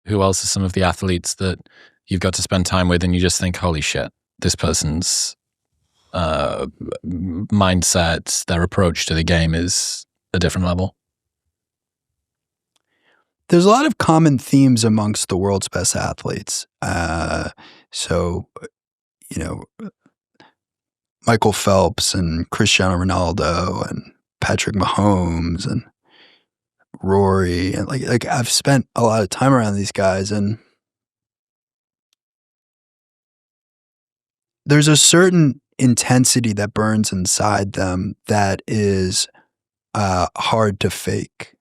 who else are some of the athletes that you've got to spend time with and you just think, holy shit, this person's mindset, their approach to the game is a different level? There's a lot of common themes amongst the world's best athletes. Michael Phelps and Cristiano Ronaldo and Patrick Mahomes and Rory, and like I've spent a lot of time around these guys, and there's a certain intensity that burns inside them that is hard to fake.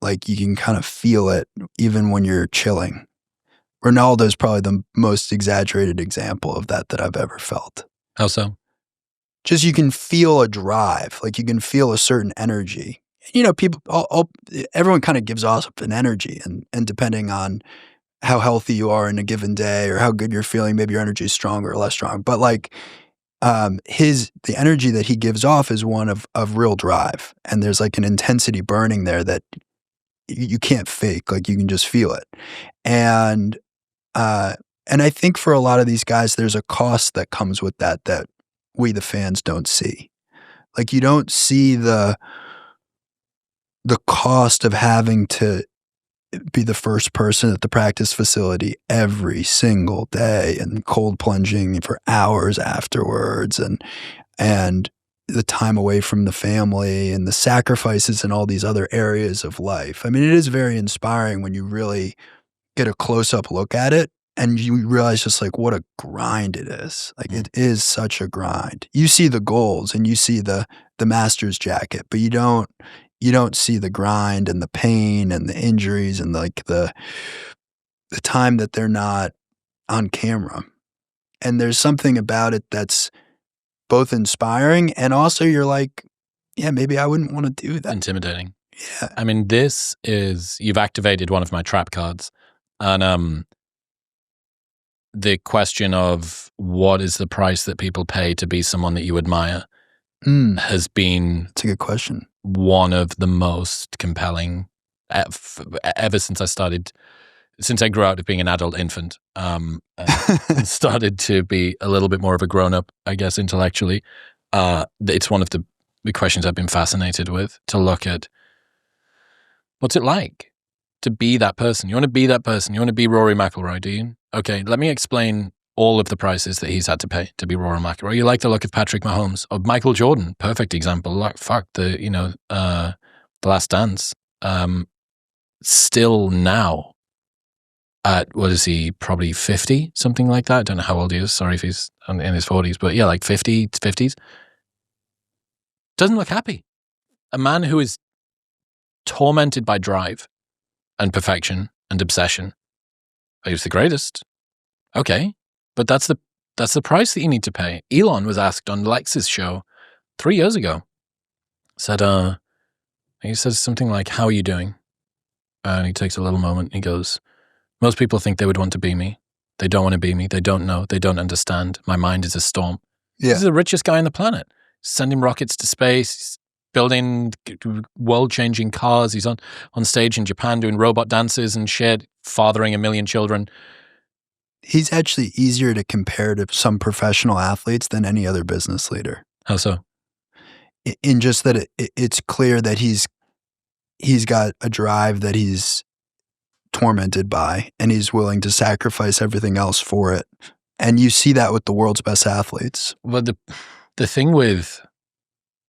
Like you can kind of feel it even when you're chilling. Ronaldo is probably the most exaggerated example of that I've ever felt. How so? Just you can feel a drive, like you can feel a certain energy. People, everyone kind of gives off an energy, and depending on how healthy you are in a given day or how good you're feeling, maybe your energy is stronger or less strong. But like the energy that he gives off is one of real drive, and there's like an intensity burning there that you can't fake. Like you can just feel it, and I think for a lot of these guys, there's a cost that comes with that we the fans don't see. Like you don't see the cost of having to be the first person at the practice facility every single day and cold plunging for hours afterwards, and the time away from the family and the sacrifices in all these other areas of life. I mean, it is very inspiring when you really get a close-up look at it and you realize just like what a grind it is. Like it is such a grind. You see the goals and you see the master's jacket, but you don't see the grind and the pain and the injuries and like the time that they're not on camera. And there's something about it that's both inspiring and also you're like, yeah, maybe I wouldn't want to do that. Intimidating. Yeah. I mean, you've activated one of my trap cards, and the question of what is the price that people pay to be someone that you admire has been, that's a good question, one of the most compelling ever since I grew out of being an adult infant, and started to be a little bit more of a grown-up, I guess, intellectually. It's one of the questions I've been fascinated with, to look at what's it like to be that person. You want to be that person. You want to be Rory McIlroy, do you? Okay, let me explain all of the prices that he's had to pay to be Rory McIlroy. You like the look of Patrick Mahomes or Michael Jordan, perfect example. Like, the Last Dance. Still now, at what is he, probably 50, something like that. I don't know how old he is. Sorry if he's in his 40s, but yeah, like 50s. Doesn't look happy. A man who is tormented by drive and perfection and obsession. He's the greatest. Okay, but that's the price that you need to pay. Elon was asked on Lex's show 3 years ago. He says something like, "How are you doing?" And he takes a little moment and he goes, "Most people think they would want to be me. They don't want to be me. They don't know. They don't understand. My mind is a storm." Yeah. He's the richest guy on the planet. Sending rockets to space, building world-changing cars. He's on stage in Japan doing robot dances and shit, fathering 1 million children. He's actually easier to compare to some professional athletes than any other business leader. How so? In just that it's clear that he's got a drive that he's tormented by, and he's willing to sacrifice everything else for it. And you see that with the world's best athletes. Well, the thing with,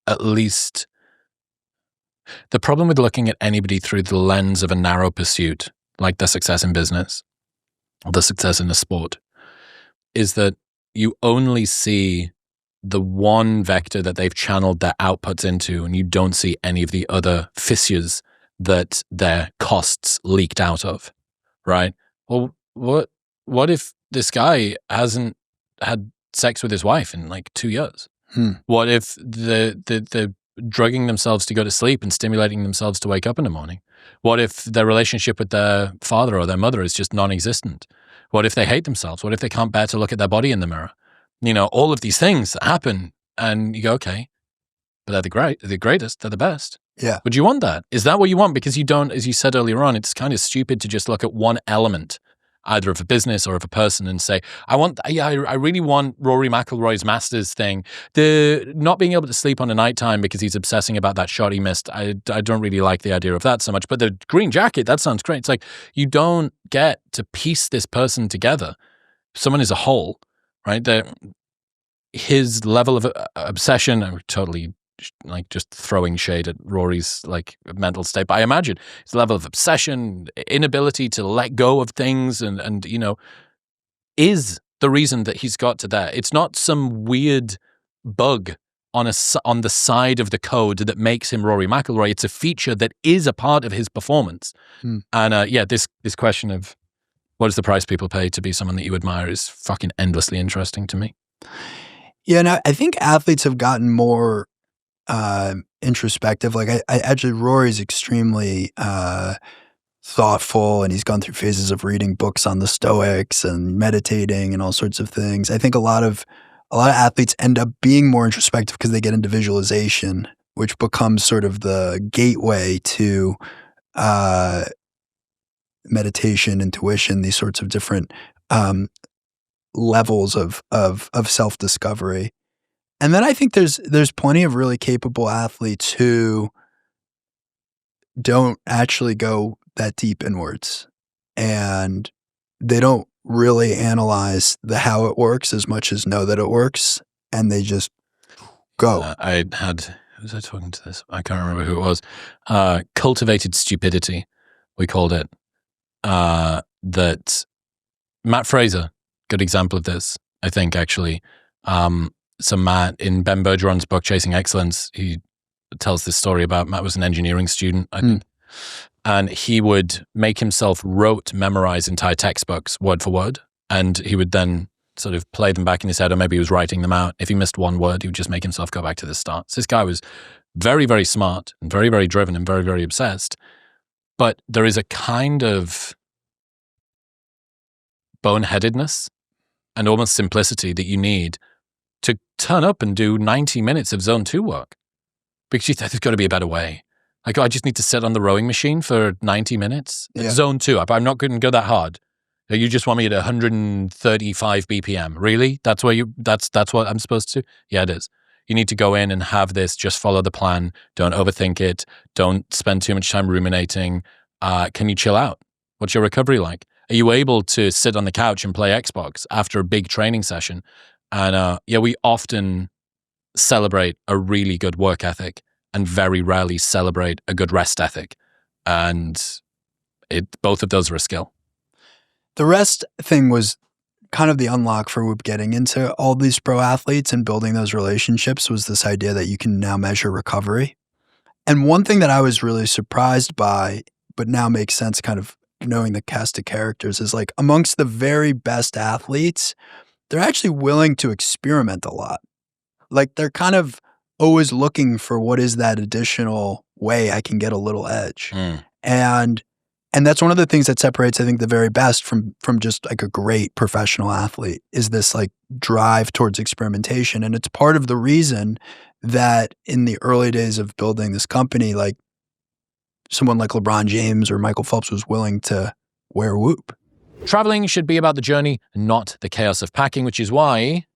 at least, the problem with looking at anybody through the lens of a narrow pursuit, like the success in business, or the success in a sport, is that you only see the one vector that they've channeled their outputs into, and you don't see any of the other fissures that their costs leaked out of, right? Well, what if this guy hasn't had sex with his wife in like 2 years? What if the drugging themselves to go to sleep and stimulating themselves to wake up in the morning? What if their relationship with their father or their mother is just non-existent? What if they hate themselves? What if they can't bear to look at their body in the mirror? All of these things happen, and you go, okay, but they're the greatest, they're the best. Yeah. Would you want that? Is that what you want? Because you don't, as you said earlier on, it's kind of stupid to just look at one element, either of a business or of a person, and say, I really want Rory McIlroy's Masters thing. The not being able to sleep on a nighttime because he's obsessing about that shot he missed. I don't really like the idea of that so much. But the green jacket, that sounds great. It's like, you don't get to piece this person together. Someone is a whole, right? His level of obsession, I'm totally like just throwing shade at Rory's like mental state, but I imagine his level of obsession, inability to let go of things, and you know, is the reason that he's got to there. It's not some weird bug on the side of the code that makes him Rory McIlroy. It's a feature that is a part of his performance. And this question of what is the price people pay to be someone that you admire is fucking endlessly interesting to me. Yeah, and I think athletes have gotten more introspective. Like I actually, Rory's extremely thoughtful, and he's gone through phases of reading books on the Stoics and meditating and all sorts of things. I think a lot of athletes end up being more introspective because they get into visualization, which becomes sort of the gateway to meditation, intuition, these sorts of different levels of self-discovery. And then I think there's plenty of really capable athletes who don't actually go that deep inwards, and they don't really analyze the how it works as much as know that it works, and they just go. Who was I talking to this? I can't remember who it was. Cultivated stupidity, we called it. That Matt Fraser, good example of this, I think, actually. So Matt, in Ben Bergeron's book, Chasing Excellence, he tells this story about Matt was an engineering student, I think. And he would make himself memorize entire textbooks word for word. And he would then sort of play them back in his head, or maybe he was writing them out. If he missed one word, he would just make himself go back to the start. So this guy was very, very smart and very, very driven and very, very obsessed. But there is a kind of boneheadedness and almost simplicity that you need to turn up and do 90 minutes of zone 2 work. Because you think there's got to be a better way. Like, I just need to sit on the rowing machine for 90 minutes. Yeah. Zone 2, I'm not going to go that hard. You just want me at 135 BPM. Really? That's what I'm supposed to? Yeah, it is. You need to go in and have this, just follow the plan. Don't overthink it. Don't spend too much time ruminating. Can you chill out? What's your recovery like? Are you able to sit on the couch and play Xbox after a big training session? And we often celebrate a really good work ethic and very rarely celebrate a good rest ethic. And both of those are a skill. The rest thing was kind of the unlock for Whoop getting into all these pro athletes and building those relationships, was this idea that you can now measure recovery. And one thing that I was really surprised by, but now makes sense kind of knowing the cast of characters, is like amongst the very best athletes, they're actually willing to experiment a lot. Like they're kind of always looking for what is that additional way I can get a little edge. And that's one of the things that separates, I think, the very best from just like a great professional athlete, is this like drive towards experimentation. And it's part of the reason that in the early days of building this company, like someone like LeBron James or Michael Phelps was willing to wear Whoop. Traveling should be about the journey, not the chaos of packing, which is why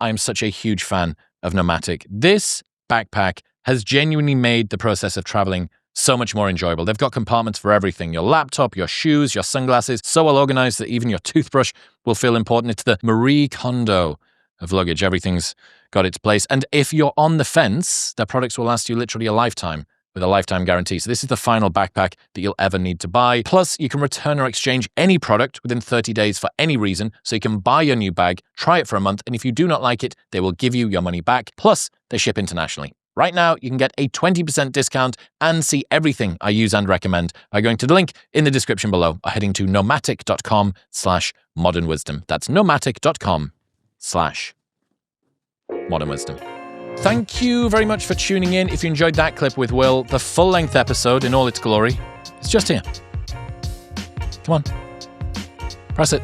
I'm such a huge fan of Nomatic. This backpack has genuinely made the process of traveling so much more enjoyable. They've got compartments for everything: your laptop, your shoes, your sunglasses, so well organized that even your toothbrush will feel important. It's the Marie Kondo of luggage. Everything's got its place. And if you're on the fence, their products will last you literally a lifetime, with a lifetime guarantee. So this is the final backpack that you'll ever need to buy. Plus, you can return or exchange any product within 30 days for any reason. So you can buy your new bag, try it for a month, and if you do not like it, they will give you your money back. Plus, they ship internationally. Right now, you can get a 20% discount and see everything I use and recommend by going to the link in the description below or heading to nomatic.com/modernwisdom. That's nomatic.com/modernwisdom. Thank you very much for tuning in. If you enjoyed that clip with Will, the full-length episode in all its glory, it's just here. Come on. Press it.